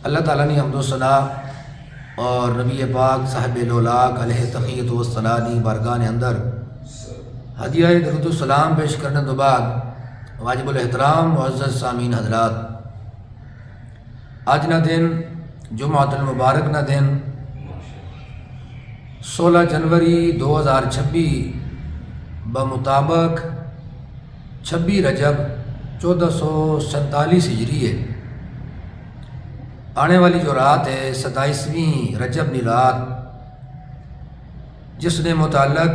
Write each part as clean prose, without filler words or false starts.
اللہ تعالیٰ نے حمد و ثنا اور نبی پاک صاحب لولاک علیہ تقیت و صلانی بارگاہ اندر ہدیہ درود و سلام پیش کرنے کے بعد واجب الاحترام معزز سامعین حضرات، آج نا دن جمعۃ المبارک نا دن 16 جنوری 2026 بمطابق 26 رجب 1447 ہجری ہے۔ آنے والی جو رات ہے 27ویں رجب کی رات، جس نے متعلق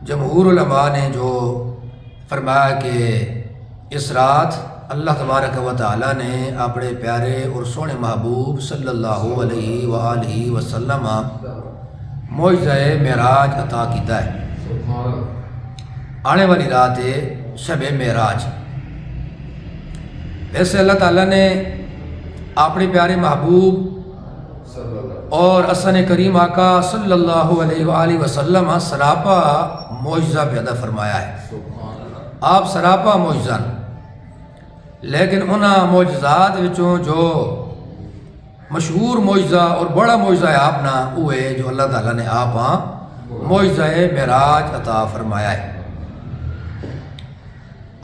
جمہور علماء نے جو فرمایا کہ اس رات اللہ تبارک و تعالی نے اپنے پیارے اور سونے محبوب صلی اللہ علیہ وآلہ وسلم معجزہ معراج عطا کیتا ہے۔ آنے والی رات ہے شب معراج۔ ویسے اللہ تعالیٰ نے اپنے پیارے محبوب اور حسن کریم آقا صلی اللہ علیہ وآلہ وسلم سراپا معجزہ پیدا فرمایا ہے۔ آپ سراپا معجزہ، لیکن انہاں معجزات وچوں جو مشہور معجزہ اور بڑا معجزہ ہے آپ نا وہ ہے جو اللہ تعالیٰ نے آپ معجزہ معراج عطا فرمایا ہے۔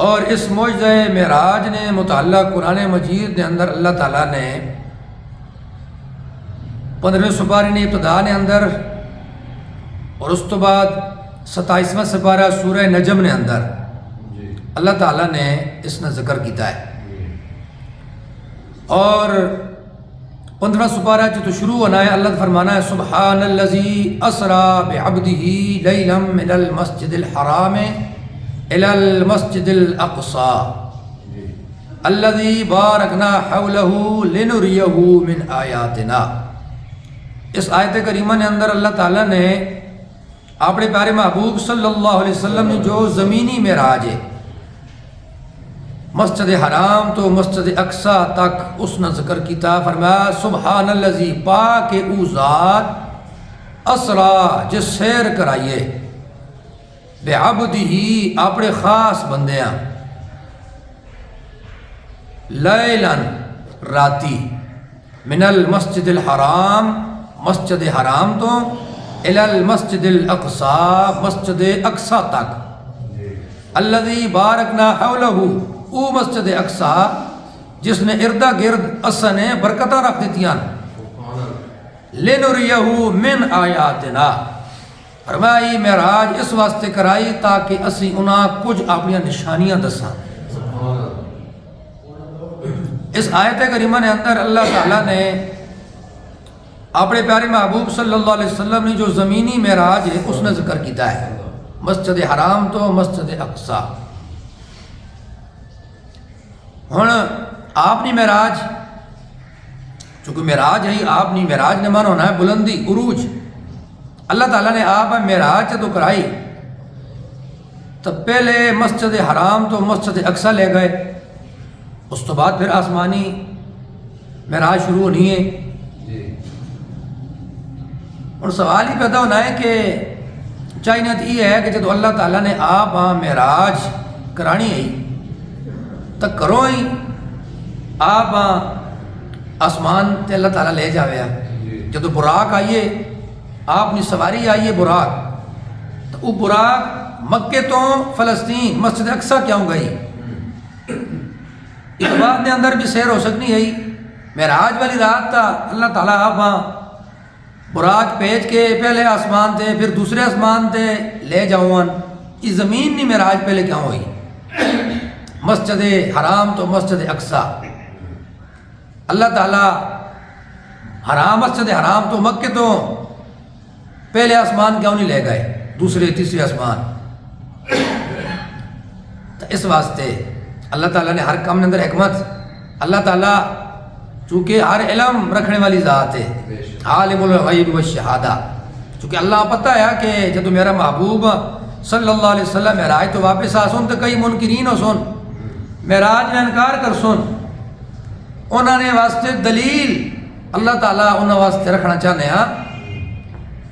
اور اس معجزہ معراج نے متعلق قرآن مجید نے اندر اللہ تعالیٰ نے 15 سپارے نے ابتدا نے اندر، اور اس تو بعد 27واں سپارہ سورہ نجم نے اندر اللہ تعالیٰ نے اس نے ذکر کیتا ہے۔ اور 15 سپارہ جو تو شروع ہونا ہے، اللہ فرمانا ہے سبحان الذی اسری بعبدہ لیلا من المسجد الحرام الى المسجد الاقصى الذي باركنا حوله لنريه من آیاتنا۔ اس آیت کریمہ نے اندر اللہ تعالیٰ نے اپنے پیارے محبوب صلی اللہ علیہ وسلم نے جو زمینی معراج ہے مسجد حرام تو مسجد اقصی تک اس نے ذکر کیتا، فرمایا سبحان الذی، پاک او ذات، اسرا جس سیر کرائیے، بعبدہ اپنے خاص بندیاں، لیلاً راتی، من المسجد الحرام مسجد حرام تو الی المسجد الاقصی مسجد اقصی تک، الذی بارکنا حولہ، او مسجد اقصی جس نے اردا گرد اساں نے برکتاں رکھ دیتیاں، لنریہ من آیاتنا، فرمائی معراج اس واسطے کرائی تاکہ اسی انہاں کچھ اپنی نشانیاں دساں۔ اس آیت کریمہ نے اندر اللہ تعالیٰ نے اپنے پیارے محبوب صلی اللہ علیہ وسلم نے جو زمینی معراج ہے اس نے ذکر کیتا ہے، مسجد حرام تو مسجد اقصی۔ ہن آپ نے معراج، چونکہ معراج ہے، آپ نے معراج نے مانا ہونا ہے بلندی، عروج۔ اللہ تعالیٰ نے آپ معراج تو کرائی تو پہلے مسجد حرام تو مسجد اقصی لے گئے، اس تو بعد پھر آسمانی معراج شروع ہونی ہے۔ اور سوال ہی پیدا ہونا ہے کہ چاہیے یہ ہے کہ جب اللہ تعالیٰ نے آپ معراج کرانی ہے تو کرو ہی آپ آسمان تے اللہ تعالیٰ لے جاوے، جب براق آئیے آپ نے سواری آئیے براق، تو وہ براق مکے تو فلسطین مسجد اقصی کیوں گئی؟ اس بات نے اندر بھی سیر ہو سکنی ہے، معراج والی رات تا اللہ تعالیٰ آپ براق بھیج کے پہلے آسمان تے پھر دوسرے آسمان تے لے جاؤں، یہ زمین نہیں معراج پہلے کیوں ہوئی؟ مسجد حرام تو مسجد اقصی، اللہ تعالیٰ حرام مسجد حرام تو مکے تو پہلے آسمان کیوں نہیں لے گئے، دوسرے تیسرے آسمان؟ تو اس واسطے اللہ تعالیٰ نے ہر کام کے اندر حکمت، اللہ تعالیٰ چونکہ ہر علم رکھنے والی ذات ہے، عالم الغیب والشہادہ، چونکہ اللہ پتہ ہے کہ جب میرا محبوب صلی اللہ علیہ وسلم معراج تو واپس آ سن تو کئی منکرین ہو سن، معراج نے انکار کر سن، انہوں نے واسطے دلیل اللہ تعالیٰ انہوں واسطے رکھنا چاہنے ہاں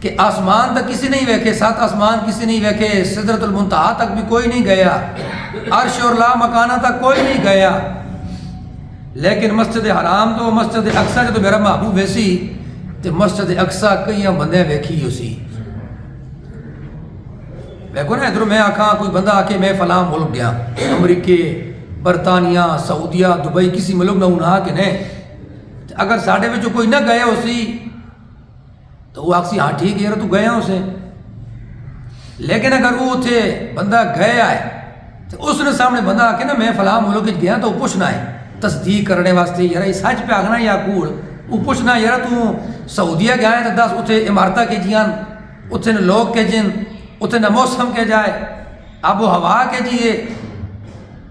کہ آسمان تک کسی نہیں ویکھے، 7 آسمان کسی نہیں ویکھے، سدرۃ المنتہا تک بھی کوئی نہیں گیا، عرش اور لا مکانہ تک کوئی نہیں گیا، لیکن مسجد حرام تو مسجد اقصی جو میرا محبوب ویسی تو مسجد اقصی کئی بندے ویکھی اسی ویکو نا ادھر میں آکھاں کوئی بندہ آ کے میں فلاں ملک گیا امریکہ برطانیہ سعودیہ دبئی کسی ملک نہ ہونا کہ نہیں اگر ساڑھے میں جو کوئی نہ گیا اسی تو وہ آکسی ہاں ٹھیک ہے تو گیا اسے لیکن اگر وہ تھے بندہ گیا ہے تو اس نے سامنے بندہ آ کے نا میں فلاں ملک گیا تو وہ پوچھنا ہے تصدیق کرنے واسطے یار یہ سچ پہ آگنا یا کوڑ وہ پوچھنا یار تو سعودیہ گیا ہے تو دس اتنے عمارتہ کے جیان اتنے لوگ کے جن اتنے موسم کے جائے آب و ہوا کے جیے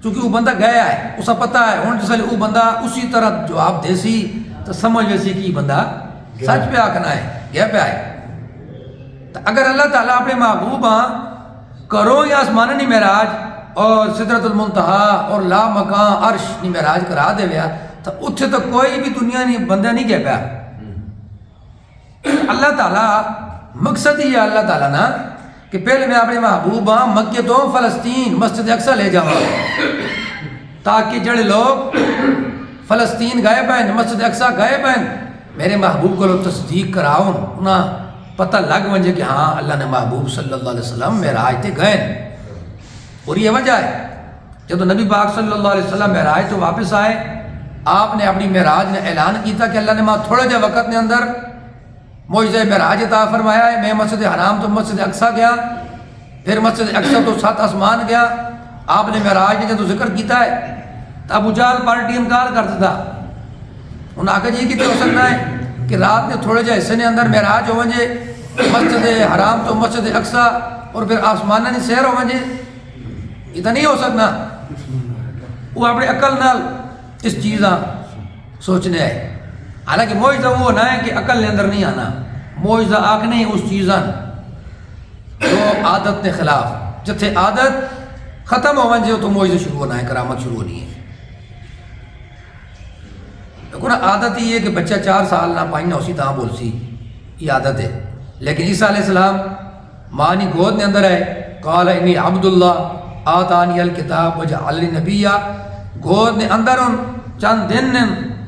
چونکہ وہ بندہ گیا ہے اسا پتہ ہے ہوں جس وہ بندہ اسی طرح جواب دے سی تو سمجھ ویسی کہ بندہ سچ پہ آکھنا ہے گیا پہ آئے تو اگر اللہ تعالیٰ اپنے محبوب کرو یا آسمانی معراج اور سدرۃ المنتہا اور لا مکان عرش نی معراج کرا دے ویا تو اتھے تو کوئی بھی دنیا نہیں بندہ نہیں گیا پیا اللہ تعالیٰ مقصد ہی ہے اللہ تعالیٰ نا کہ پہلے میں اپنے محبوب مکے تو فلسطین مسجد اقصی لے جاؤں تاکہ جڑے لوگ فلسطین گئے بین مسجد اقصی گئے بین میرے محبوب کو لوگ تصدیق کراؤں انہیں پتہ لگ ونجے کہ ہاں اللہ نے محبوب صلی اللہ علیہ وسلم معراج تے گئے اور یہ وجہ ہے جب نبی پاک صلی اللہ علیہ وسلم معراج تو واپس آئے آپ نے اپنی معراج نے اعلان کیتا کہ اللہ نے ماں تھوڑے جے وقت نے اندر معجزہ معراج عطا فرمایا ہے میں مسجد حرام تو مسجد اقصی گیا پھر مسجد اقصی تو 7 آسمان گیا آپ نے معراج نے جب ذکر کیتا ہے تو ابو جہل پارٹی انکار کرتا تھا انہوں نے آگے جی کتنے ہو سکتا ہے کہ رات نے تھوڑے جے حصے نے اندر معراج ہو ونجے مسجد حرام تو مسجد اقصی اور پھر آسمان نے سیر ہو ونجے یہ تو نہیں ہو سکنا وہ اپنے عقل نال اس چیزاں سوچنے ہے حالانکہ معجزہ وہ ہونا ہے کہ عقل نے اندر نہیں آنا معجزہ آکھنے اس چیزاں جو عادت نے خلاف جتھے عادت ختم ہو ونجے تو معجزہ شروع ہونا ہے کرامت شروع ہونی ہے دیکھو نا عادت ہی ہے کہ بچہ 4 سال نہ پائیں نہ اسی طرح بول سی یہ عادت ہے لیکن عیسیٰ علیہ السلام مانی گود نے اندر ہے قال انی عبداللہ آتانی الکتاب وجعلنی نبیہ گود نے اندر ان چند دن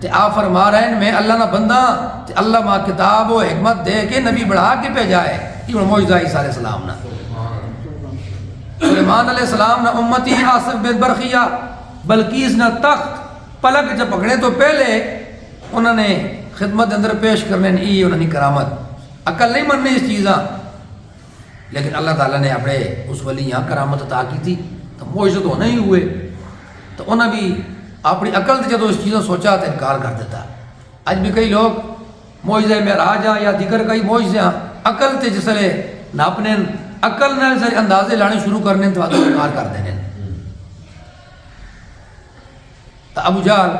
تے آ فرما رہے ہیں میں اللہ نہ بندہ تے اللہ ماں کتاب و حکمت دے کے نبی بڑھا کے پہ جائے یہ معجزہ عیسیٰ علیہ السلام نا سلیمان علیہ السلام نا امتی آصف بن برخیہ بلقیس نا تخت پلک جب پکڑے تو پہلے انہوں نے خدمت اندر پیش کرنے ای انہوں نے کرامت عقل نہیں مننے اس چیزاں لیکن اللہ تعالیٰ نے اپنے اس ولی یہاں کرامت عطا کی تھی تو معجزہ تو ہونے ہی ہوئے تو انہوں نے بھی اپنی عقل سے جب اس چیزوں سوچا تو انکار کر دیتا آج بھی کئی لوگ معجزہ معراج یا دیگر کئی معجزے عقل تے جس لے ناپنے عقل نہ سے اندازے لانے شروع کرنے تو انکار کر دینے تو ابو جہل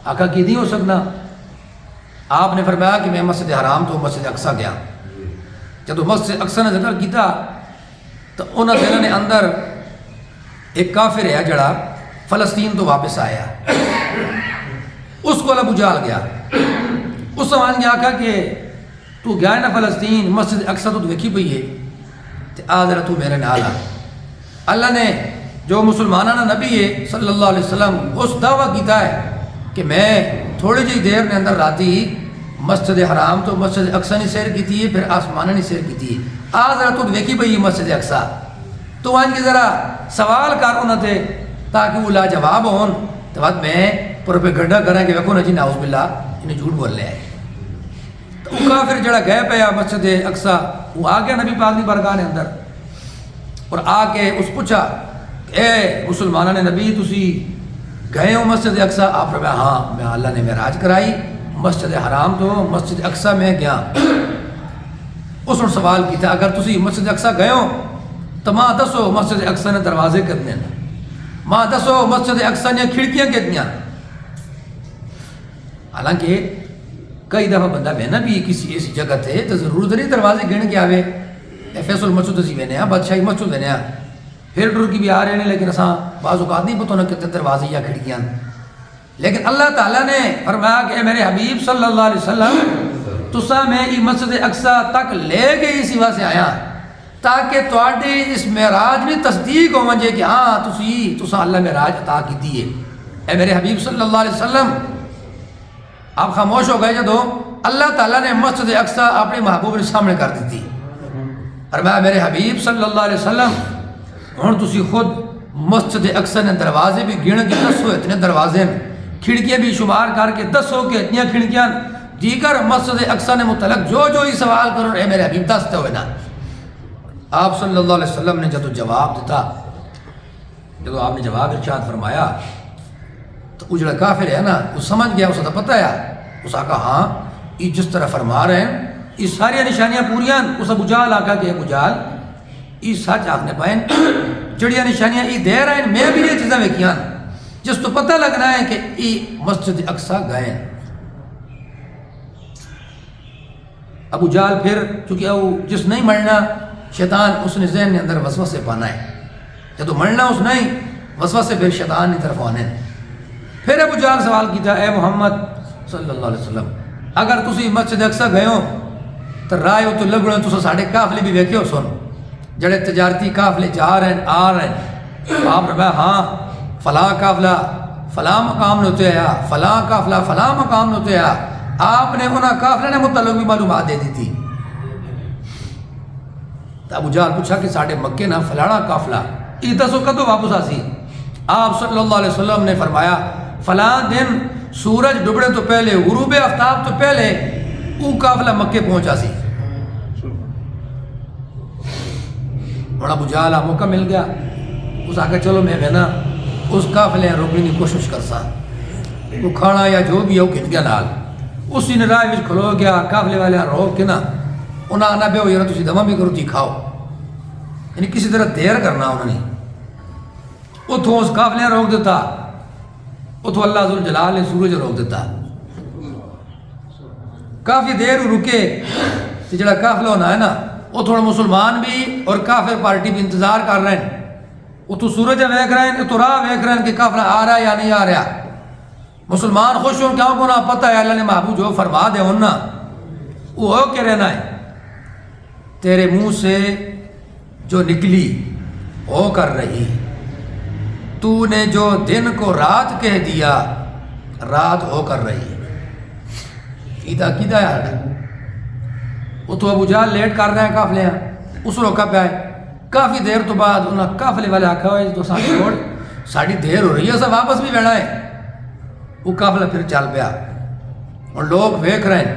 آقا کی نہیں ہو سکنا آپ نے فرمایا کہ میں مسجد حرام تو مسجد اقصی گیا جب مسجد اقصی نے ذکر کیتا تو انہوں دنوں نے اندر ایک کافر ہے جڑا فلسطین تو واپس آیا اس کو ابو جہل گیا اس سمجھ گیا آقا کہ تو گیا ہے نا فلسطین مسجد اقصی تو ویکھی پئی ہے تو آ ذرا تو میرے نال آ اللہ نے جو مسلمانہ نبی ہے صلی اللہ علیہ وسلم اس دعویٰ کیتا ہے کہ میں تھوڑی جی دیر نے اندر راتی مسجد حرام تو مسجد اقصی نے سیر کی تھی پھر آسمانہ نے سیر کی تھی آ ذرا تو ویکھی پئی مسجد اقصی تو وہاں کی ذرا سوال کر انہوں تھے تاکہ وہ لاجواب ہون تو بعد میں پروپیگنڈا کریں کہ ویکھو نا جی نعوذ باللہ انہیں جھوٹ بول لے تو وہ کافر جڑا گئے پیا مسجد اقصی وہ آ گیا نبی پاک دی بارگاہ نے اندر اور آ کے اس پوچھا کہ اے مسلمانہ نے نبی تسی گئے ہو مسجد اقصی آپ فرمایا ہاں میں اللہ نے معراج کرائی مسجد حرام تو مسجد اقصی میں گیا اس نے سوال کیتا اگر تسی مسجد اقصی گئے ہو تو ماں دسو مسجد اقصی نے دروازے کتنے ماں دسو مسجد اقصی نے کھڑکیاں کتنیاں حالانکہ کئی دفعہ بندہ بہنا بھی کسی ایسی جگہ تھے تو ضرورت نہیں دروازے گن کے آوے فیصل مسجد اسی بہنے ہیں بادشاہی مسجد بہنے ہیں پھر ڈر کی بھی آ رہے ہیں لیکن اساں بعض اوقات نہیں پتہ نہ کتنے دروازے یا کھڑکیاں لیکن اللہ تعالیٰ نے فرمایا کہ اے میرے حبیب صلی اللہ علیہ وسلم تسا میں ای مسجد اقصی تک لے گئی اسی واسطے آیا تاکہ تواڈی اس معراج میں تصدیق ہو جائے کہ ہاں تسا اللہ معراج عطا کی ہے اے میرے حبیب صلی اللہ علیہ وسلم آپ خاموش ہو گئے جدو اللہ تعالیٰ نے مسجد اقصی اپنے محبوب کے سامنے کر دی تھی، اور میں میرے حبیب صلی اللہ علیہ وسلم ہوں تسی خود مسجد اقصی نے دروازے بھی گن کے دسو اتنے دروازے ہیں، کھڑکیاں بھی شمار کر کے دسو کہ اتنی کھڑکیاں دیگر مسجد اقصی نے متعلق جو ہی سوال کرو اے میرے حبیب دستے ہوئے نا۔ آپ صلی اللہ علیہ وسلم نے جب جواب دیتا، جب آپ نے جواب ارشاد فرمایا تو وہ جڑا کافر ہے نا وہ سمجھ گیا، اسے تو پتہ ہے، اس آقا ہاں یہ جس طرح فرما رہے ہیں یہ ساری نشانیاں پوریاں، اس ابو جہل آقا کہ ابو جہل یہ سچ آخنے پائیں جڑیاں نشانیاں یہ دے رہے ہیں، میں بھی یہ چیزیں ویکھیاں جس تو پتہ لگنا ہے کہ یہ مسجد اقصی گئے ہیں۔ ابو جہل پھر چونکہ وہ جس نہیں مرنا شیطان اس نے ذہن کے اندر وسوسے پانا ہے، جب مرنا اس نہیں وسوسے پھر شیطان کی طرف آنے۔ پھر ابو جہل سوال کیتا، اے محمد صلی اللہ علیہ وسلم اگر تسی مسجد اقصی گئے ہو تو رائے ہو تو لگنے تو ساڑھے قافلے بھی ویکھے ہو سن جڑے تجارتی قافلے جا رہے ہیں آ رہے ہیں، آپ نے کہا ہاں فلاں قافلہ فلاں مقام نے ہوتے آیا، فلاں قافلہ فلاں مقام نے ہوتے آیا، آپ نے انہاں قافلے نے متعلق بھی معلومات دے دی تھی۔ تو ابو جہل پوچھا کہ ساڑھے مکے نہ فلانا قافلہ یہ دسو کدو واپس آسی؟ آپ صلی اللہ علیہ وسلم نے فرمایا فلاں دن سورج ڈبڑے تو پہلے غروب آفتاب تو پہلے وہ قافلہ مکے پہنچا سی۔ بڑا ابو جہل موقع مل گیا، اس آگے چلو میں نا اس قافلے روکنے کی کوشش کرسا، وہ کھانا یا جو بھی ہے وہ گن گیا نال، اسی نے راہ وچ کھلو گیا، قافلے والے روک کے نا انہاں آنا پہ ہو یار تسی دما بھی کرو تی کھاؤ، یعنی کسی طرح دیر کرنا انہوں نے اتوں اس قافلے روک دیتا، اتوں اللہ ذو الجلال نے سورج روک دیتا، کافی دیر رکے تو جڑا قافلہ ہونا ہے نا وہ تھوڑا مسلمان بھی اور کافر پارٹی بھی انتظار کر رہے ہیں، وہ تو سورج ویکھ رہے ہیں، تو راہ ویکھ رہے ہیں کہ قافلہ آ رہا ہے یا نہیں آ رہا۔ مسلمان خوش ہوں کیوں کو نہ پتہ ہے اللہ نے محبوب جو فرما دے ہونا وہ ہو کے رہنا ہے، تیرے منہ سے جو نکلی ہو کر رہی، تو نے جو دن کو رات کہہ دیا رات ہو کر رہی۔ کیدا کیدا یار وہ تو ابو جہل لیٹ کر رہے ہیں قافلے ہیں، اس روکا پہ آئے کافی دیر تو بعد انہاں قافلے والے آکھا ہوئے تو ساڑھی چھوڑ ساڑھی دیر ہو رہی ہے سب واپس بھی بیٹھا ہے۔ وہ قافلہ پھر چل پیا اور لوگ ویکھ رہے ہیں،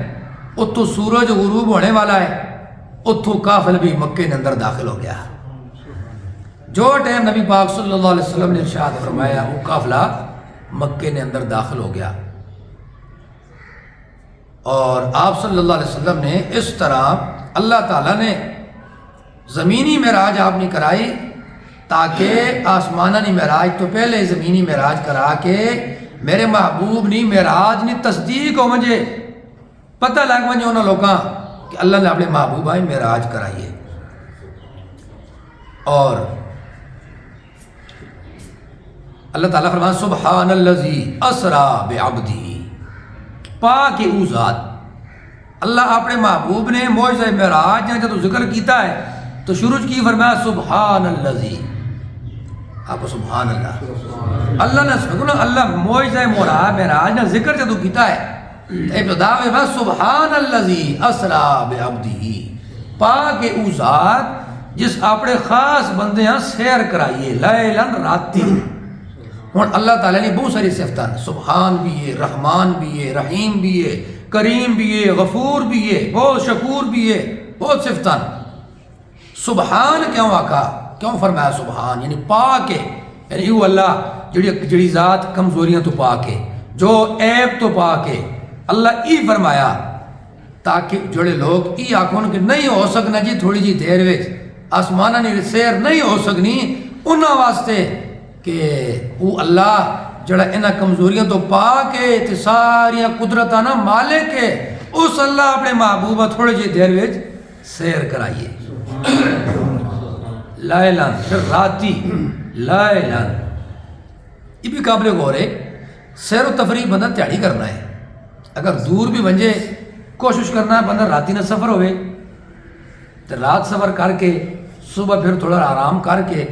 اتوں سورج غروب ہونے والا ہے، اتوں قافلہ بھی مکے کے اندر داخل ہو گیا۔ جو ٹائم نبی پاک صلی اللہ علیہ وسلم نے ارشاد فرمایا وہ قافلہ مکے کے اندر داخل ہو گیا، اور آپ صلی اللہ علیہ وسلم نے اس طرح اللہ تعالیٰ نے زمینی معراج آپ نے کرائی تاکہ آسمانانی معراج تو پہلے زمینی معراج کرا کے میرے محبوب نے معراج نے تصدیق ہو مجھے پتہ لگ مجھے انہوں لوگاں کہ اللہ نے اپنے محبوب آئی معراج کرائیے۔ اور اللہ تعالیٰ فرمایا سبحان الذی اسرا بعبدہ، پاک او ذات، اللہ اپنے محبوب نے معجزہ معراج نے جب ذکر کیتا ہے تو شروع کی فرمایا سبحان الذی، آپ سبحان اللہ، اللہ نے سکنا اللہ معجزہ معراج نے ذکر جب کیتا ہے ابتدا میں سبحان الذی اسرا بعبدہ، پاک او ذات جس اپنے خاص بندے ہیں سیر کرائیے لیلاً راتی۔ اور اللہ تعالیٰ نے بہت ساری صفتیں، سبحان بھی ہے، رحمان بھی ہے، رحیم بھی ہے، کریم بھی ہے، غفور بھی ہے، بہت شکور بھی ہے، بہت صفتیں۔ سبحان کیوں آقا کیوں فرمایا سبحان یعنی پاک ہے، یعنی وہ اللہ جڑی ذات کمزوریاں تو پاک ہے، جو عیب تو پاک ہے، اللہ ای فرمایا تاکہ جڑے لوگ ای آکھون کہ نہیں ہو سکنا جی تھوڑی جی دیر وچ آسمانہ نہیں سیر نہیں ہو سکنی، انہاں واسطے کہ وہ اللہ جڑا انہاں کمزوریاں تو پاک ہے تے ساریاں قدرتاں نا مالک ہے، اس اللہ اپنے محبوبہ تھوڑی جی دیر وچ سیر کرائیے لائلان پھر راتی لائلان۔ یہ بھی قابل غور ہے، سیر و تفریح بندہ تیاری کرنا ہے، اگر دور بھی بنجے کوشش کرنا ہے بندہ راتی نہ سفر ہوئے تو رات سفر کر کے صبح پھر تھوڑا آرام کر کے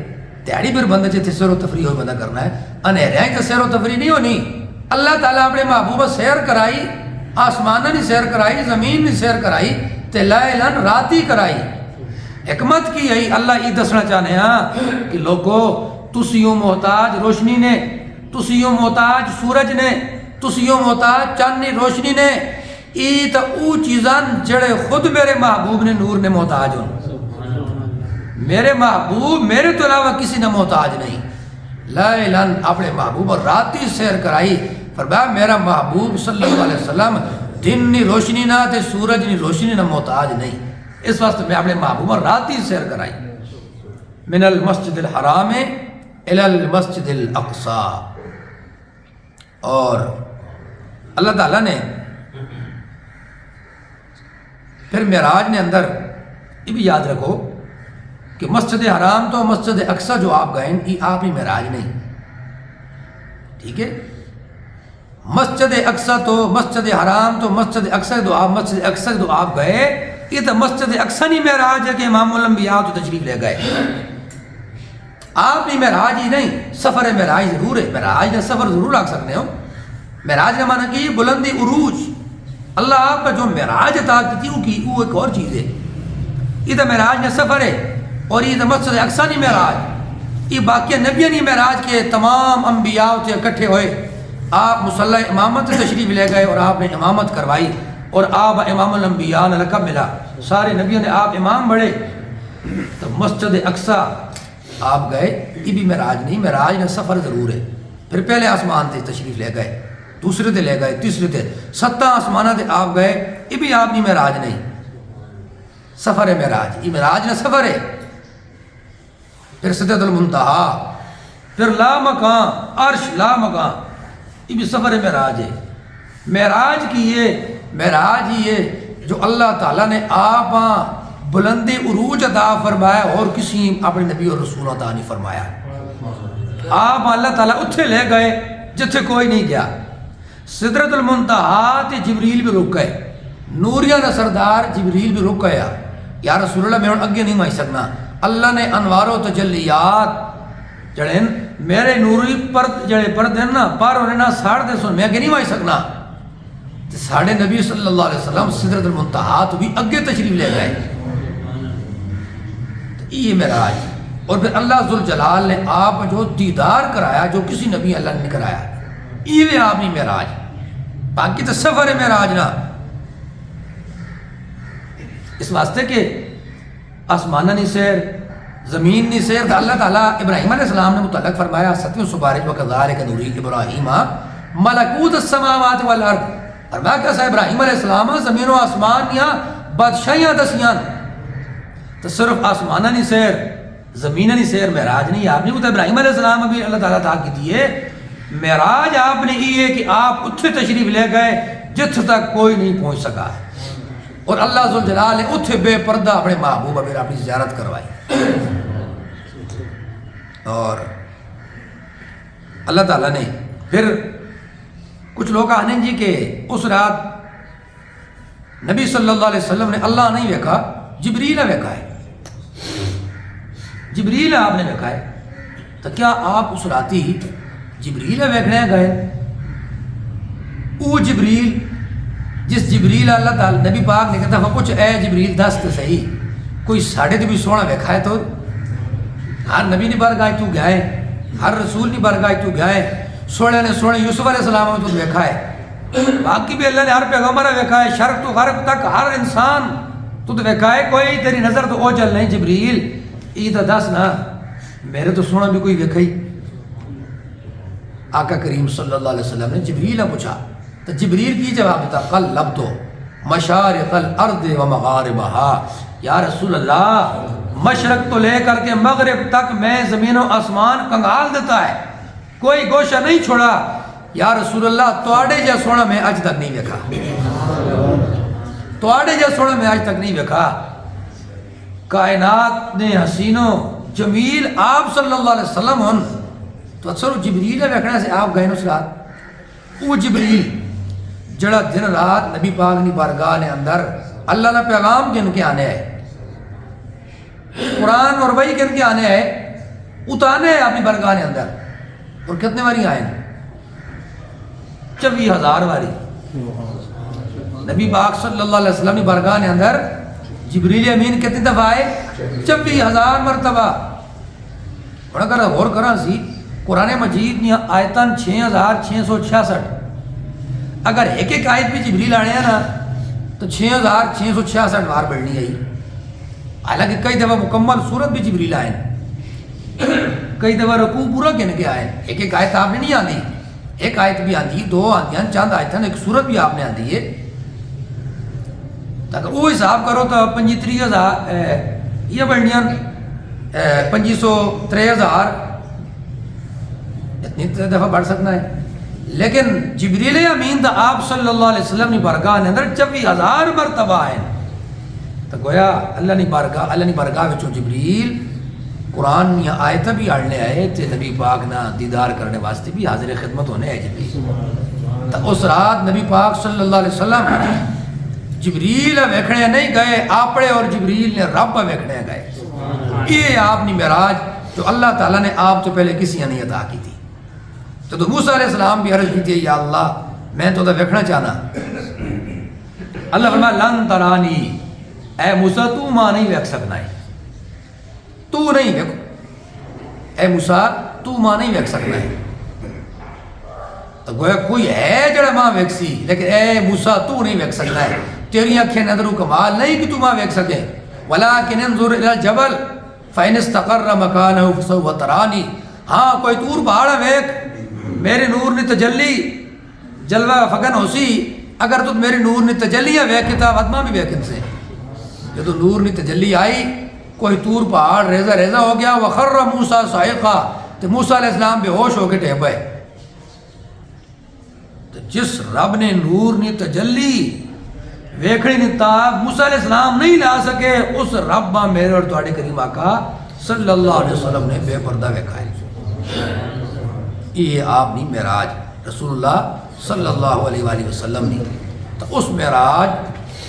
تیاری پھر بندہ جیسے سیر و تفریح ہو بندہ کرنا ہے، انہیرے ہیں کہ سیر و تفریح نہیں ہونی۔ اللہ تعالیٰ اپنے محبوبہ سیر کرائی آسمانہ نہیں سیر کرائی، زمین نہیں سیر کرائی، تے لیلن راتی کرائی۔ حکمت کی یہی اللہ یہ دسنا چاہنے ہاں کہ لوگو تسیوں محتاج روشنی نے، تسیوں محتاج سورج نے، تسیوں محتاج چاند نے روشنی نے، ای تا او چیزاں جڑے خود میرے محبوب نے نور نے محتاج ہوں۔ میرے محبوب میرے تو علاوہ کسی نے محتاج نہیں۔ لیلن اپنے محبوب اور راتی سیر کرائی، فرمایا میرا محبوب صلی اللہ علیہ وسلم دن نی روشنی نہ تے سورج نی روشنی نہ محتاج نہیں، اس واسطے میں اپنے محبوب اور راتی سیر کرائی۔ من المسجد الحرام الی المسجد الاقصی۔ اور اللہ تعالیٰ نے پھر معراج نے اندر یہ بھی یاد رکھو کہ مسجد حرام تو مسجد اقصی جو آپ گئے یہ آپ ہی معراج نہیں، ٹھیک ہے؟ مسجد اقصی تو مسجد حرام تو مسجد اقصی تو آپ مسجد اقصی تو آپ گئے، یہ تو مسجد اقصی نہیں معراج ہے کہ امام الانبیاء تو تشریف لے گئے، آپ نہیں معراج ہی نہیں، سفر معراج ضرور ہے، معراج نے سفر ضرور رکھ سکتے ہو۔ معراج کا معنی کہ بلندی عروج، اللہ آپ کا جو معراج عطا کی وہ کی وہ ایک اور چیز ہے، یہ تو معراج نے سفر ہے، اور یہ تو مسجد اقصی نہیں معراج، یہ باقی نبی نہیں معراج کے تمام انبیاء سے اکٹھے ہوئے، آپ مصلی امامت سے تشریف لے گئے اور آپ نے امامت کروائی، اور آپ امام الانبیاء نے لقب ملا، سارے نبیوں نے آپ امام بڑھے، تو مسجد اقصی آپ گئے، یہ بھی معراج نہیں، معراج نے سفر ضرور ہے۔ پھر پہلے آسمان سے تشریف لے گئے، دوسرے تے لے گئے، تیسرے تے 7 آسمانہ تے آپ گئے، یہ بھی آپ نہیں معراج نہیں، سفر ہے معراج، یہ معراج نے سفر ہے۔ پھر سدرۃ المنتہا، پھر لا مکان، عرش لا مکان، یہ بھی سفر معراج ہے۔ معراج کی یہ معراج ہی ہے جو اللہ تعالیٰ نے آپ بلندی عروج عطا فرمایا اور کسی اپنے نبی اور رسول عطا نہیں فرمایا۔ آپ اللہ تعالیٰ اتھے لے گئے جتھے کوئی نہیں گیا، سدرۃ المنتہا تے جبریل بھی رک گئے، نوریہ دا سردار جبریل بھی رک گیا، یا رسول اللہ میں ہوں اگے نہیں مائی سکنا، اللہ نے انوار و تجلیات جڑے میرے نوری پرد جڑے پردے نا پر انہیں نہ ساڑھ دے سن میں اگے نہیں مائی سکنا، ساڑھے نبی صلی اللہ علیہ وسلم سدرۃ المنتہا تو بھی اگے تشریف لے گئے، یہ معراج۔ اور پھر اللہ ذوالجلال نے آپ جو دیدار کرایا جو کسی نبی اللہ نے نہیں کرایا، یہ آپ نہیں معراج، باقی تو سفر ہے معراج نا، اس واسطے کہ آسمانہ نہیں سیر، زمین نہیں سیر، تو اللہ تعالیٰ ابراہیم علیہ السلام نے متعلق فرمایا 7ویں سپارے وَكَذَلِكَ نُرِي إِبْرَاهِيمَ مَلَكُوتَ السَّمَاوَاتِ وَالْأَرْضِ، اور میں کیسا ابراہیم علیہ السلام زمین و آسمان یا بادشاہیاں دسیاں، تو صرف آسمانہ نہیں سیر زمینہ نہیں سیر معراج نہیں، آپ نہیں ہوتا ابراہیم علیہ السلام ابھی اللہ تعالیٰ تعالیٰ کی دیئے معراج آپ نے یہ ہے کہ آپ اتھے تشریف لے گئے جتھ تک کوئی نہیں پہنچ سکا، اور اللہ ذوالجلال نے اتھے بے پردہ اپنے محبوب ابھی اپنی زیارت کروائی۔ اور اللہ تعالیٰ نے پھر کچھ لوگ آنے جی کہ اس رات نبی صلی اللہ علیہ وسلم نے اللہ نہیں ویکھا، جبریل ویکھا ہے، جبریل آپ نے ویکھا ہے، تو کیا آپ اس راتی جبریل ویکھنے گئے؟ او جبریل جس جبریل اللہ تعالیٰ نبی پاک نے کہتا وہ کچھ اے جبریل دس تو صحیح، کوئی ساڑھے تو بھی سونا ویکھا ہے، تو ہر نبی نے بارگاہ تو گئے، ہر رسول نے بارگاہ تو گئے، سونے نے سونے یوسف علیہ السلام نے تو ویکھا ہے، باقی بھی اللہ نے ہر پیغمبر ویکھا ہے، شرق تو غرب تک ہر انسان تو ویکھا ہے، کوئی تیری نظر تو اوجل نہیں جبریل، یہ تو دس نا میرے تو سونا بھی کوئی ویکھا ہی۔ آقا کریم صلی اللہ علیہ وسلم نے جبریل نے پوچھا، تو جبریل کی جواب دیتا قلبت مشارق الارض و مغاربها، یا رسول اللہ مشرق تو لے کر کے مغرب تک میں زمین و آسمان کنگال دیتا ہے، کوئی گوشہ نہیں چھوڑا، یا رسول اللہ توڑے جا سونا میں آج تک نہیں دیکھا، توڑے جا سونا میں آج تک نہیں دیکھا۔ کائنات نے حسینوں جمیل آپ صلی اللہ علیہ وسلم ہن تو اکثر جبریل ویکھنے سے آپ گئے اس رات، وہ جبریل جڑا دن رات نبی پاک نے بارگاہ نے اندر اللہ نے پیغام کن کے آنے ہے، قرآن اور وحی کن کے آنے ہے، اتانے ہیں اپنی بارگاہ نے اندر، اور کتنے باری آئے 24,000 باری، نبی پاک صلی اللہ علیہ وسلم کی بارگاہ نے اندر جبریل امین کتنی دفعہ آئے 24,000 مرتبہ. اور اگر غور کرا سی قرآن مجید نے آیتاں 6,666. اگر ایک ایک آیت بھی جبریل آنے ہیں نا تو 6,666 بار پڑھنی ہے. حالانکہ کئی دفعہ مکمل صورت بھی جبریل آئے، کئی دفعہ رکوع پورا گن کے آئے. ایک ایک آیت آپ نے نہیں آتی، ایک آیت بھی آتی، دو آتی ہیں، چند آیت ہیں، ایک صورت بھی آپ نے آتی ہے. اگر وہ حساب کرو تو 35,000 یہ پڑھنیاں 25,000 اتنی دفعہ پڑھ سکنا ہے. لیکن جبریل امین دا آپ صلی اللہ علیہ وسلم نے بارگاہ نے اندر 24,000 مرتبہ آئے. تو گویا اللہ نے بارگاہ وچوں جبریل قرآن یا آیت بھی آڑنے آئے تے نبی پاک نہ دیدار کرنے واسطے بھی حاضر خدمت ہونے آئے جبریل. تو اس رات نبی پاک صلی اللہ علیہ وسلم جبریل ویکھنے نہیں گئے، آپڑے اور جبریل نے رب ویکھنے گئے. یہ آپ نے معراج جو اللہ تعالیٰ نے آپ تو پہلے کسی نے نہیں عطا کی تھی. تو موسیٰ علیہ السلام بھی عرض کی تھی یا اللہ میں تو ویکھنا چاہنا. اللہ فرمایا لن ترانی، اے موسیٰ تو ماں نہیں ویکھ سکنا ہے، تو نہیں ویکھ، اے موسیٰ تو ماں نہیں ویکھ سکنا ہے. تو گویا کوئی ہے جڑا ماں ویکھ سی، لیکن اے موسیٰ تو نہیں ویکھ سکنا ہے. تیری آنکھیں نظر و کمال نہیں کہ تو ماں ویکھ سکے. ولیکن انظر الی الجبل فإن استقر مکانہ فسوف ترانی. ہاں کوئی طور پہاڑ ویکھ، میرے نور نے تجلی جلوہ فگن ہو سی. اگر تو میرے نور نے تجلیاں ویکھتا ودمہ بھی ویکھن سے. جب نور نے تجلی آئی کوئی طور پہاڑ ریزہ ریزہ ہو گیا. وخر موسیٰ صاعقہ، تو موسیٰ علیہ السلام بے ہوش ہو کے ٹہ پئے. تو جس رب نے نور نے تجلی ویکھنی نہیں تا موسیٰ علیہ السلام نہیں لا سکے، اس رب ماں میرے اور تواڈے کریم آقا صلی اللہ علیہ وسلم نے بے پردہ ویکھا ہے. یہ آپ نے معراج رسول اللہ صلی اللہ علیہ وآلہ وسلم نے. تو اس معراج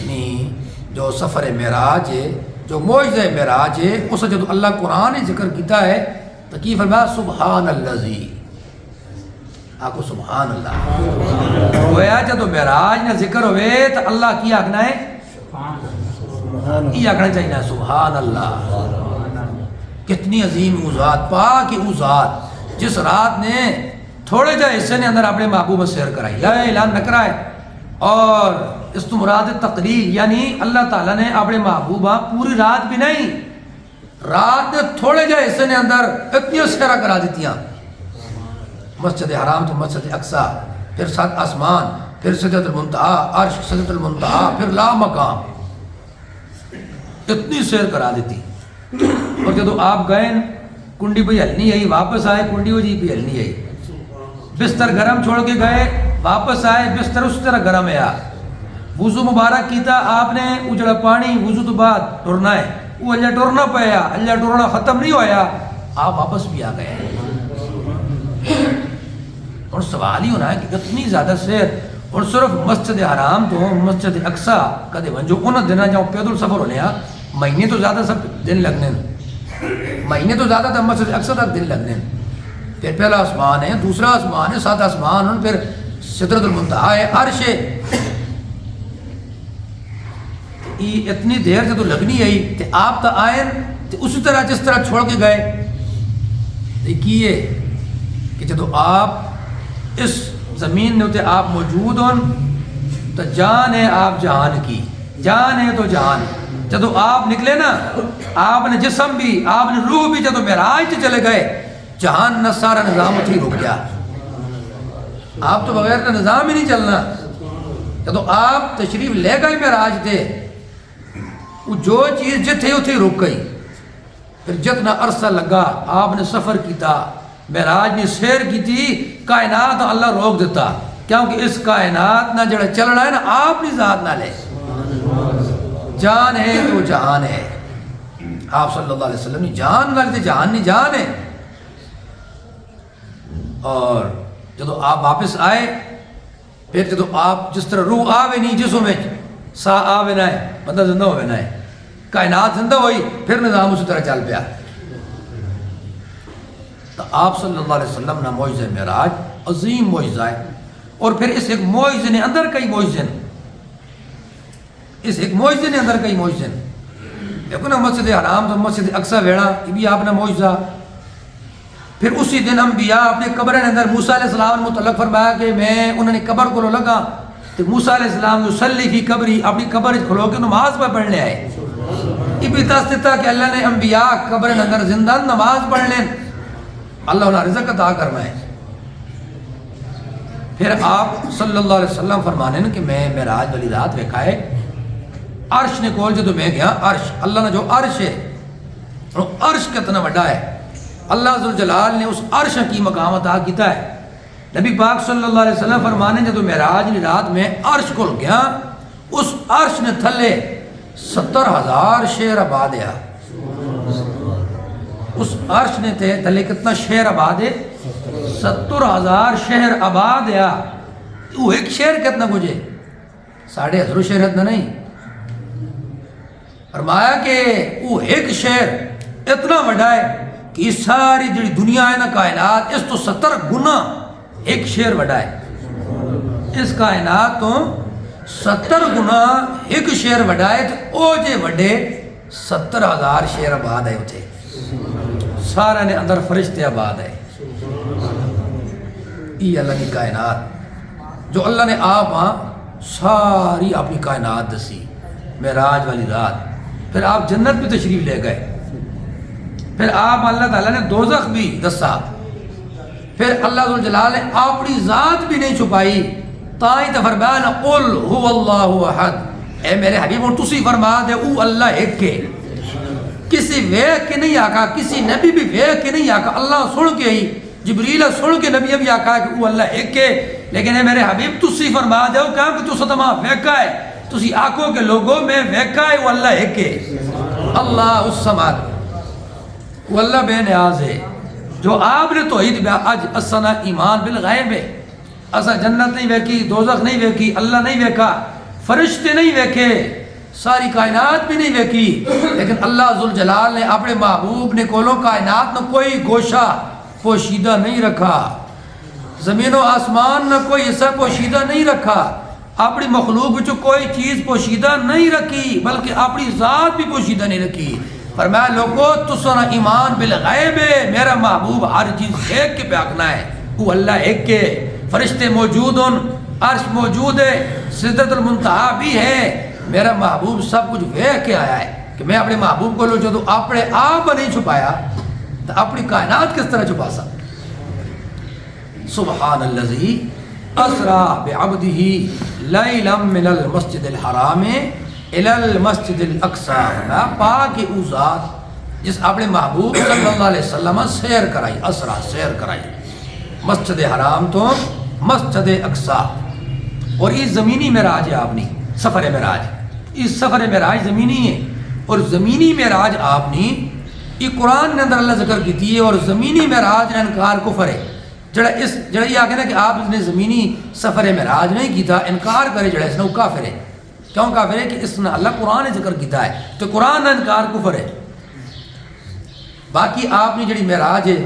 نے جو سفر معراج ہے، جو معجزہ معراج ہے، اس جب اللہ قرآن نے ذکر کیتا ہے تو کی فرمایا سبحان اللذی. آپ کو سبحان اللہ گویا جب معراج نے ذکر ہوئے تو اللہ کی آکھنا ہے، یہ آکھنا چاہیے سبحان اللہ. کتنی عظیم او ذات، پاک او ذات جس رات نے تھوڑے جا حصے نے اندر اپنے محبوب سیر کرائی، لا اعلان نہ کرائے. اور اس تو مراد تقلیل، یعنی اللہ تعالیٰ نے اپنے محبوبہ پوری رات بھی نہیں، رات نے تھوڑے جا حصے نے اندر اتنی سیرہ کرا دیتیاں. مسجد حرام تو مسجد اقصیٰ، پھر 7 آسمان، پھر سدرۃ المنتہا، عرش سدرۃ المنتہا، پھر لا مقام، اتنی سیر کرا دیتی. اور جب آپ گئے کنڈی پہ ہلنی آئی، واپس آئے کنڈی وجی پہ ہلنی آئی. بستر گرم چھوڑ کے گئے، واپس آئے بستر اس طرح گرم ہے. وضو مبارک کیتا آپ نے، اجڑا پانی وضو تو بعد ٹرنا ہے، وہ اللہ ٹرنا پیا، اللہ ٹرنا ختم نہیں ہویا، آپ واپس بھی آ گئے. اور سوال ہی ہونا ہے کہ اتنی زیادہ سیر، اور صرف مسجد حرام تو مسجد اقصیٰ کدے ونجو انہاں دنوں جاؤ پیدل سفر ہونے آ، مہینے تو زیادہ سب دن لگنے، مہینے تو زیادہ تھا مسجد اقصیٰ تک دن لگنے. پھر پہلا آسمان ہے، دوسرا آسمان ہے، 7 آسمان، پھر سدرۃ المنتہا ہے، عرش ہے. یہ اتنی دیر جب لگنی آئی تو آپ تو آئے تو اسی طرح جس طرح چھوڑ کے گئے. دیکھیے کہ جب آپ اس زمین نے ہوتے آپ موجود ہوں تو جان ہے آپ جہان کی، جان ہے تو جہان. جب آپ نکلے نا، آپ نے جسم بھی، آپ نے روح بھی جب معراج سے چلے گئے، جہان نہ سارا نظام اتھی رک گیا. آپ تو بغیر کا نظام ہی نہیں چلنا. جب آپ تشریف لے گئے معراج تھے، وہ جو چیز جتھے اتھی رک گئی. پھر جتنا عرصہ لگا آپ نے سفر کیتا، معراج نے سیر کی تھی، کائنات اللہ روک دیتا، کیونکہ اس کائنات نہ جڑا چلنا ہے نا آپ نے ذات نہ لے. جان ہے تو جہان ہے. آپ صلی اللہ علیہ وسلم نے جان نہ لیتے، جہان نہیں جان ہے. اور جب آپ واپس آئے، پھر جب آپ جس طرح روح آوے نہیں جسم میں سا آوے نہ ہے، بندہ زندہ ہوئے نہ ہے، کائنات زندہ ہوئی، پھر نظام اسی طرح چل پیا. تو آپ صلی اللہ علیہ وسلم نے معجزہ معراج عظیم معجزہ ہے. اور پھر اس ایک معجزے نے اندر کئی معجزے، اس ایک معجزے نے اندر کئی معجزے نے. دیکھو نا مسجد حرام تو مسجد اقصی ویڑا یہ بھی آپ نے معجزہ. پھر اسی دن انبیاء اپنے قبر کے اندر موسیٰ علیہ السلام نے متعلق فرمایا کہ میں انہوں نے قبر کو لگا تو موسیٰ علیہ السلام یصلی فی قبری اپنی قبر کھلو کے نماز پہ پڑھنے آئے. یہ بھی تصدیق کہ اللہ نے انبیاء قبر کے اندر زندہ نماز پڑھ لیں. اللہ انہیں رزق عطا کرنا ہے. پھر آپ صلی اللہ علیہ وسلم فرمانے کہ میں معراج والی رات ویکھا ہے عرش نے کول جو میں گیا عرش اللہ نے جو عرش ہے عرش کتنا بڑا ہے. اللہ ذوالجلال نے اس عرش کی مقام عطا کیتا ہے. نبی پاک صلی اللہ علیہ وسلم فرمانے جب معراج والی رات میں عرش کول گیا اس عرش نے تھلے 70,000 شہر آباد ہے. اس عرش نے تھلے کتنا شہر آباد ہے 70,000 شہر آباد ہے. وہ ایک شہر کتنا کچھ ہے 1,500 شہر اتنا نہیں. فرمایا کہ وہ ایک شہر اتنا بڑا ہے کہ یہ ساری جڑی دنیا ہے نا کائنات اس تو 70 گنا ایک شہر بڑا ہے. اس کائنات تو 70 گنا ایک شہر بڑا ہے. تو او جے بڑے 70,000 شہر آباد ہے اتھے سارا نے اندر فرشتے آباد ہے. یہ اللہ کی کائنات جو اللہ نے آپ ساری اپنی کائنات دسی معراج والی رات. پھر آپ جنت بھی تشریف لے گئے. پھر آپ اللہ تعالیٰ نے دوزخ بھی دسا. پھر اللہ ذوالجلال نے اپنی ذات بھی نہیں چھپائی. تائیں تو فرمایا قل هو اللہ احد اے میرے حبیب اور تسی فرما دے او اللہ ایک کے. کسی ویک کے نہیں آکا کسی نبی بھی ویک کے نہیں آکا. اللہ سن کے ہی جبریل سن کے نبی بھی آکا کہ او اللہ ایک کے. لیکن اے میرے حبیب تسی فرما دے کہ تو ستما ویکا ہے تسی آکو کے لوگوں میں ویکا ہے وہ اللہ ایک ہے. اللہ الصمد وہ اللہ بے نیاز ہے. جو آپ نے توحید بیا اج اسنا ایمان بالغیب ہے. اسا جنت نہیں ویکھی دوزخ نہیں ویکھی اللہ نہیں ویکھا فرشتے نہیں ویکھے ساری کائنات بھی نہیں ویکھی. لیکن اللہ ذوالجلال نے اپنے محبوب نے کولو کائنات نہ کوئی گوشہ پوشیدہ نہیں رکھا. زمین و آسمان نہ کوئی حصہ پوشیدہ نہیں رکھا. اپنی مخلوق جو کوئی چیز پوشیدہ نہیں رکھی بلکہ اپنی ذات بھی پوشیدہ نہیں رکھی. فرمایا لوگو تسنا ایمان بالغیب ہے. میرا محبوب ہر چیز ایک کے پہ آکنا ہے وہ اللہ ایک کے. فرشتے موجود ہیں عرش موجود ہے سدرۃ المنتہا بھی ہے. میرا محبوب سب کچھ ویکھ کے آیا ہے کہ میں اپنے محبوب کو لو جو تو اپنے آپ نہیں چھپایا تو اپنی کائنات کس طرح چھپا سکتا. سبحان الذی اسرا بعبدہ لیلا من المسجد الحرام الی المسجد الاقصی. پاک او ذات جس اپنے محبوب صلی اللہ علیہ وسلم سیر کرائی اسرا سیر کرائی مسجد حرام تو مسجد اقصی. اور یہ زمینی معراج ہے آپ نے سفر معراج. اس سفر معراج زمینی ہے اور زمینی معراج آپ نے یہ قرآن نے اندر اللہ ذکر کی ہے. اور زمینی معراج نے انکار کفر ہے. جڑا یہ آگے نا کہ آپ نے زمینی سفر معراج نہیں کیتا انکار کرے جڑا اس نے وہ کافر ہے. کیوں کافر ہے کہ اس نے اللہ قرآن نے ذکر کیتا ہے تو قرآن نے انکار کفر ہے. باقی آپ نے جڑی معراج ہے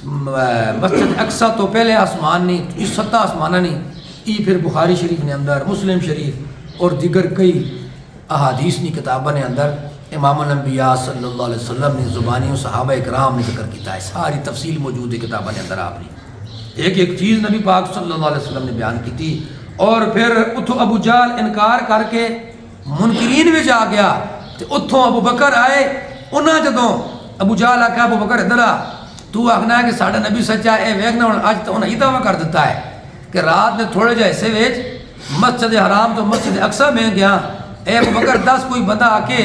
مسجد اقصی تو پہلے آسمان نہیں یہ 7 آسمانہ نہیں. یہ پھر بخاری شریف نے اندر مسلم شریف اور دیگر کئی احادیث کی کتابوں نے اندر امام الانبیاء صلی اللہ علیہ وسلم نے زبانی و صحابہ اکرام نے ذکر کیتا ہے. ساری تفصیل موجود ہے کتابوں نے اندر. آپ نے ایک ایک چیز نبی پاک صلی اللہ علیہ وسلم نے بیان کی تھی. اور پھر اتھو ابو جہل انکار کر کے منکرین میں جا گیا تو اتھوں ابو بکر آئے. انہاں جدوں ابو جہل آکھا ابو بکر ادھر آ تو آخنا ہے کہ ساڑھا نبی سچا ہے ویکھنا اج تو انہیں یہ دعویٰ کر دیتا ہے کہ رات نے تھوڑے جا حصے ویچ مسجد حرام تو مسجد اقصی میں گیا. اے ابو بکر 10 کوئی بندہ آ کے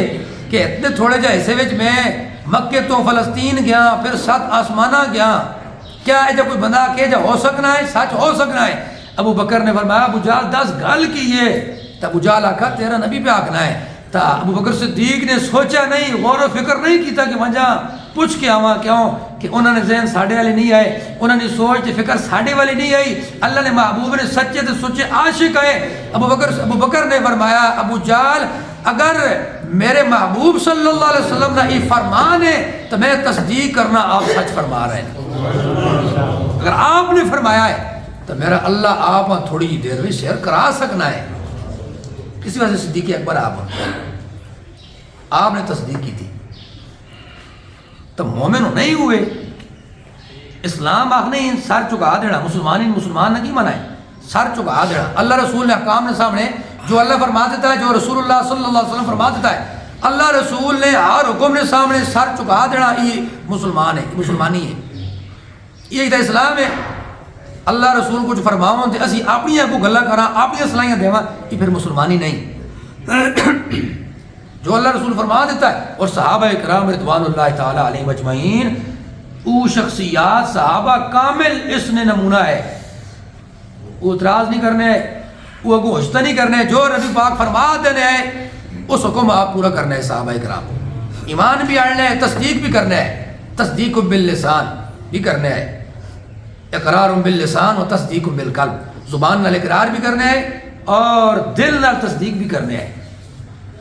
کہ اتنے تھوڑے جا حصے ویچ میں مکے تو فلسطین گیا پھر 7 آسمانہ گیا کیا ہے جب کوئی بندہ آ کے جا ہو سکنا ہے سچ ہو سکنا ہے. ابو بکر نے فرمایا ابو جہل 10 گل کی ہے تو ابو جہل آکھا تیرا نبی پہ آکھنا ہے. تا ابو بکر صدیق نے سوچا نہیں غور و فکر نہیں کیتا کہ وجہ پوچھ کے آواں کیوں کہ انہوں نے ذہن ساڑھے والے نہیں آئے انہوں نے سوچ فکر ساڑھے والی نہیں آئی. اللہ نے محبوب نے سچے تو سچے عاشق ہے. ابو بکر نے فرمایا ابو جہل اگر میرے محبوب صلی اللہ علیہ وسلم کا یہ فرمان ہے تو میں تصدیق کرنا آپ سچ فرما رہے ہیں. اگر آپ نے فرمایا ہے تو میرا اللہ آپ تھوڑی دیر میں شیئر کرا سکنا ہے. اسی وجہ سے صدیق اکبر آپ نے تصدیق کی تھی. تو مومن نہیں ہوئے اسلام آخ نہیں سر چکا دینا. مسلمان نے کی منائے سر چکا دینا. اللہ رسول نے احکام نے سامنے جو اللہ فرما دیتا ہے, جو رسول اللہ صلی اللہ علیہ وسلم فرما دیتا ہے, اللہ رسول نے ہر حکم نے سامنے سر چکا دینا. یہ مسلمان ہے, مسلمانی ہے, یہی تو اسلام ہے. اللہ رسول کچھ فرماؤں تو اسی اپنی کو گلا کراں اپنی صلاحیاں دیواں, یہ پھر مسلمانی نہیں. جو اللہ رسول فرما دیتا ہے. اور صحابہ کرام رضوان اللہ تعالی علیہ مجمعین وہ شخصیات صحابہ کامل اس نے نمونہ ہے. وہ اعتراض نہیں کرنے, وہ گوشت نہیں کرنے, جو نبی پاک فرما دینے ہے اس حکم آپ پورا کرنا ہے. صحابہ کرام ایمان بھی آڑنا ہے, تصدیق بھی کرنا ہے, تصدیق باللسان بھی کرنا ہے, اقرار باللسان و تصدیق بالقلب, زبان نال اقرار بھی کرنا ہے اور دل نال تصدیق بھی کرنا ہے.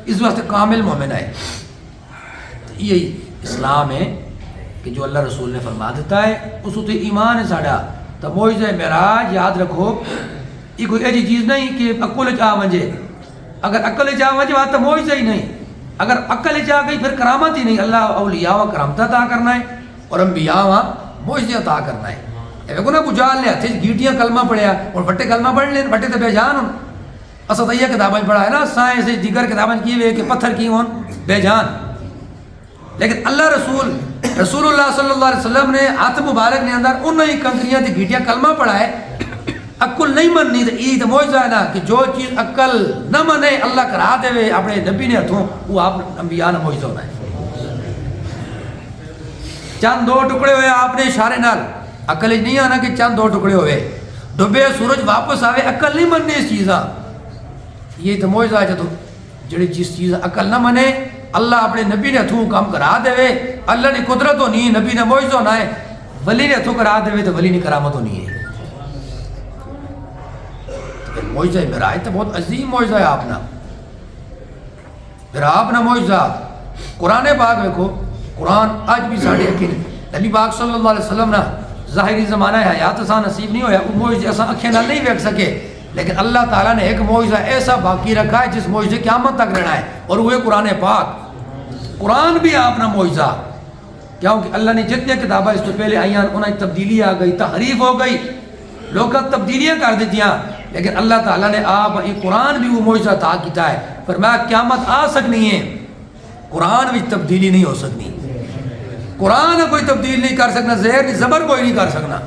اس واسطے کامل مومن ہے. یہی اسلام ہے کہ جو اللہ رسول نے فرما دیتا ہے اس تو ایمان ہے ساڑا. تو معجزہ معراج یاد رکھو یہ کوئی ایسی چیز نہیں کہ عقل چاہ ونجے. اگر عقل چاہ ونجے بات تو معجزہ ہی نہیں. اگر عقل چاہ گئی پھر کرامت ہی نہیں. اللہ اولیاء و کرامت عطا کرنا ہے اور انبیاء و معجزے عطا کرنا ہے. دیکھو نا بجال لے ہاتھ گیٹیاں کلمہ پڑھیا اور بٹے کلمہ پڑھ لیں, بٹے تو بے جان ہوں. اسدیہ کتابیں پڑھا ہے نا, سائنس دیگر کتابیں کیے ہوئے کہ پتھر کی ہوں بے جان. لیکن اللہ رسول اللہ صلی اللہ علیہ وسلم نے ہاتھ مبارک نے اندر انہوں ہی کنکریاں تھی گیٹیاں کلمہ پڑھا ہے. عقل نہیں مننی تو یہ تو معجزہ ہے نا کہ جو چیز عقل نہ منے اللہ کرا دے وے اپنے نبی نے ہتھوں, وہ آپ انبیاء نے معجزہ ہونا ہے. چند دو ٹکڑے ہوئے آپ نے اشارے نال, عقل نہیں آنا کہ چند دو ٹکڑے ہوئے, ڈبے سورج واپس آوے, عقل نہیں مننی اس چیزاں. یہ تو معجزہ ہے. تو جڑی جس چیز عقل نہ منے اللہ اپنے نبی نے ہتھوں کام کرا دے وے. اللہ نے قدرت ہونی ہے, نبی نے معجزہ ہونا ہے, ولی نے ہتھوں کرا دے وے تو ولی نے کرامت ہونی ہے. معجزہ معراج تو بہت عظیم معجزہ ہے اپنا. پھر اپنا معجزہ قرآن پاک دیکھو, قرآن آج بھی ساڑھے اکھیں نبی پاک صلی اللہ علیہ وسلم نا ظاہری زمانہ ہے حیات اساں نصیب نہیں ہویا, وہ معجزے اساں اکھیں نال نہیں ویکھ سکے. لیکن اللہ تعالیٰ نے ایک معجزہ ایسا باقی رکھا ہے جس معجزے قیامت تک رہنا ہے, اور وہ قرآن پاک. قرآن بھی اپنا معجزہ, کیونکہ اللہ نے جتنے کتابیں اس سے پہلے آئیاں انہیں تبدیلی آ گئی, تحریف ہو گئی, لوگ تبدیلیاں کر دیتیاں. لیکن اللہ تعالیٰ نے آپ یہ قرآن بھی وہ معجزہ عطا کیتا ہے. فرمایا قیامت آ سکنی ہے, قرآن بھی تبدیلی نہیں ہو سکنی. قرآن کوئی تبدیل نہیں کر سکنا, زہر نہیں زبر کوئی نہیں کر سکنا.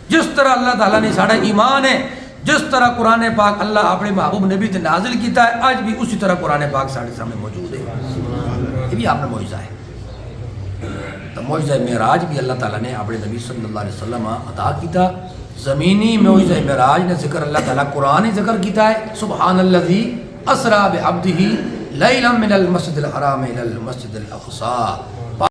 جس طرح اللہ تعالیٰ نے ساڑھا ایمان ہے, جس طرح قرآن پاک اللہ اپنے محبوب نبی تے نازل کیتا ہے, آج بھی اسی طرح قرآن پاک ساڑھے سامنے موجود ہے. یہ بھی آپ نے معجزہ ہے. تو معجزہ معراج بھی اللہ تعالیٰ نے اپنے نبی صلی اللہ علیہ وسلم عطا کیتا. زمینی معجزہ معراج نے ذکر اللہ تعالیٰ قرآن ہی ذکر کیتا ہے. سبحان الذی اسریٰ بعبدہ لیلا من المسجد الحرام الی المسجد الاقصی